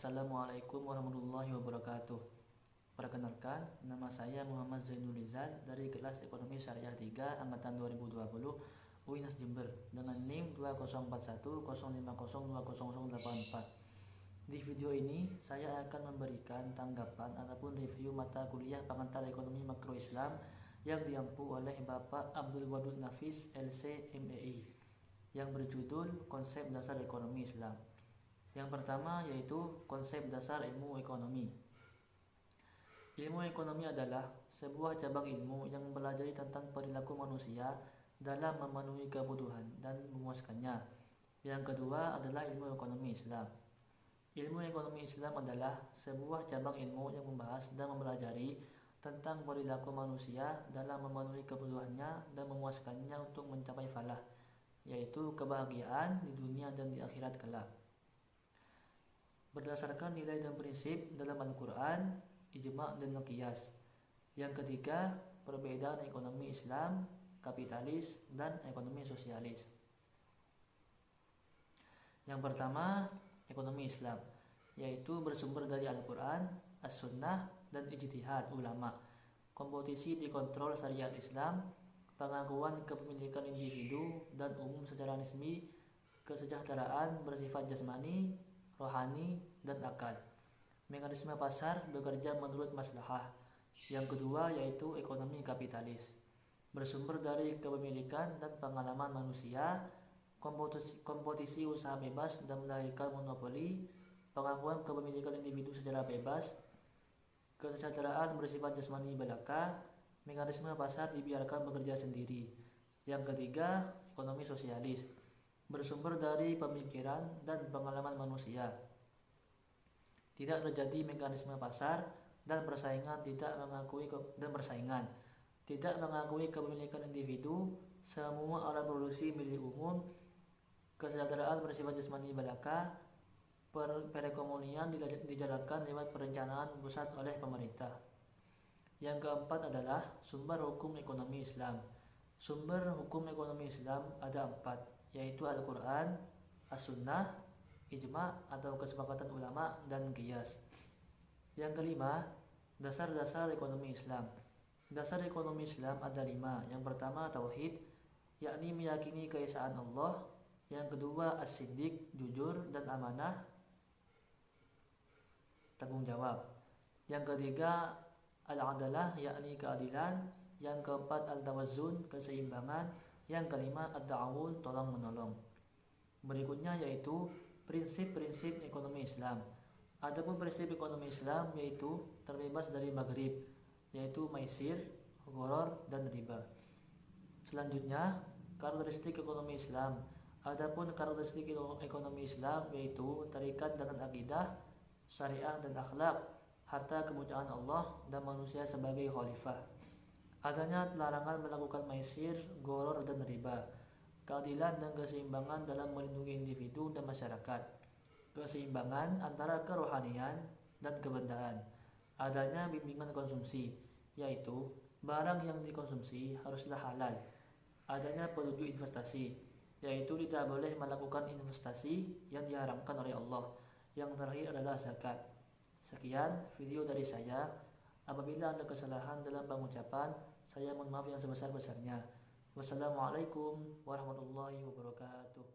Assalamualaikum warahmatullahi wabarakatuh. Perkenalkan, nama saya Muhammad Zainul Rizal dari kelas Ekonomi Syariah 3 Angkatan 2020 UINAS Jember dengan NIM 204105020084. Di video ini, saya akan memberikan tanggapan ataupun review mata kuliah pengantar ekonomi makro Islam yang diampu oleh Bapak Abdul Wadud Nafis LC MEI yang berjudul Konsep Dasar Ekonomi Islam. Yang pertama yaitu konsep dasar ilmu ekonomi. Ilmu ekonomi adalah sebuah cabang ilmu yang mempelajari tentang perilaku manusia dalam memenuhi kebutuhan dan memuaskannya. Yang kedua adalah ilmu ekonomi Islam. Ilmu ekonomi Islam adalah sebuah cabang ilmu yang membahas dan mempelajari tentang perilaku manusia dalam memenuhi kebutuhannya dan memuaskannya untuk mencapai falah, yaitu kebahagiaan di dunia dan di akhirat kelak. Berdasarkan nilai dan prinsip dalam Al-Quran, ijma' dan qiyas. Yang ketiga, perbedaan ekonomi Islam, kapitalis, dan ekonomi sosialis. Yang pertama, ekonomi Islam, yaitu bersumber dari Al-Quran, As-Sunnah, dan ijtihad ulama. Kompetisi dikontrol syariat Islam, pengakuan kepemilikan individu dan umum secara resmi, kesejahteraan bersifat jasmani, rohani, dan akal. Mekanisme pasar bekerja menurut maslahah. Yang kedua yaitu ekonomi kapitalis, bersumber dari kepemilikan dan pengalaman manusia, kompetisi usaha bebas dan melahirkan monopoli, pengakuan kepemilikan individu secara bebas, kesejahteraan bersifat jasmani belaka, mekanisme pasar dibiarkan bekerja sendiri. Yang ketiga, ekonomi sosialis, bersumber dari pemikiran dan pengalaman manusia. Tidak terjadi mekanisme pasar dan persaingan tidak mengakui kepemilikan individu, semua alat produksi milik umum, kesejahteraan bersifat jasmani belaka, perekonomian dijalankan lewat perencanaan pusat oleh pemerintah. Yang keempat adalah sumber hukum ekonomi Islam. Sumber hukum ekonomi Islam ada 4, yaitu Al-Quran, As-Sunnah, ijma' atau kesepakatan ulama, dan qiyas. Yang kelima, dasar-dasar ekonomi Islam. Dasar ekonomi Islam ada 5. Yang pertama tauhid, yakni meyakini keesaan Allah. Yang kedua as-siddiq, jujur dan amanah, tanggung jawab. Yang ketiga al-adalah, yakni keadilan. Yang keempat al-tawazzun, keseimbangan. Yang kelima ad-ta'awun, tolong menolong. Berikutnya yaitu prinsip-prinsip ekonomi Islam. Adapun prinsip ekonomi Islam yaitu terbebas dari maghrib, yaitu maisir, gharar, dan riba. Selanjutnya karakteristik ekonomi Islam. Adapun karakteristik ekonomi Islam yaitu terikat dengan akidah, syariah dan akhlak, harta kemuliaan Allah dan manusia sebagai khalifah. Adanya larangan melakukan maisir, gharar, dan riba. Keadilan dan keseimbangan dalam melindungi individu dan masyarakat. Keseimbangan antara kerohanian dan kebendaan. Adanya bimbingan konsumsi, yaitu barang yang dikonsumsi haruslah halal. Adanya petunjuk investasi, yaitu tidak boleh melakukan investasi yang diharamkan oleh Allah. Yang terakhir adalah zakat. Sekian video dari saya. Apabila ada kesalahan dalam pengucapan, saya mohon maaf yang sebesar-besarnya. Wassalamualaikum warahmatullahi wabarakatuh.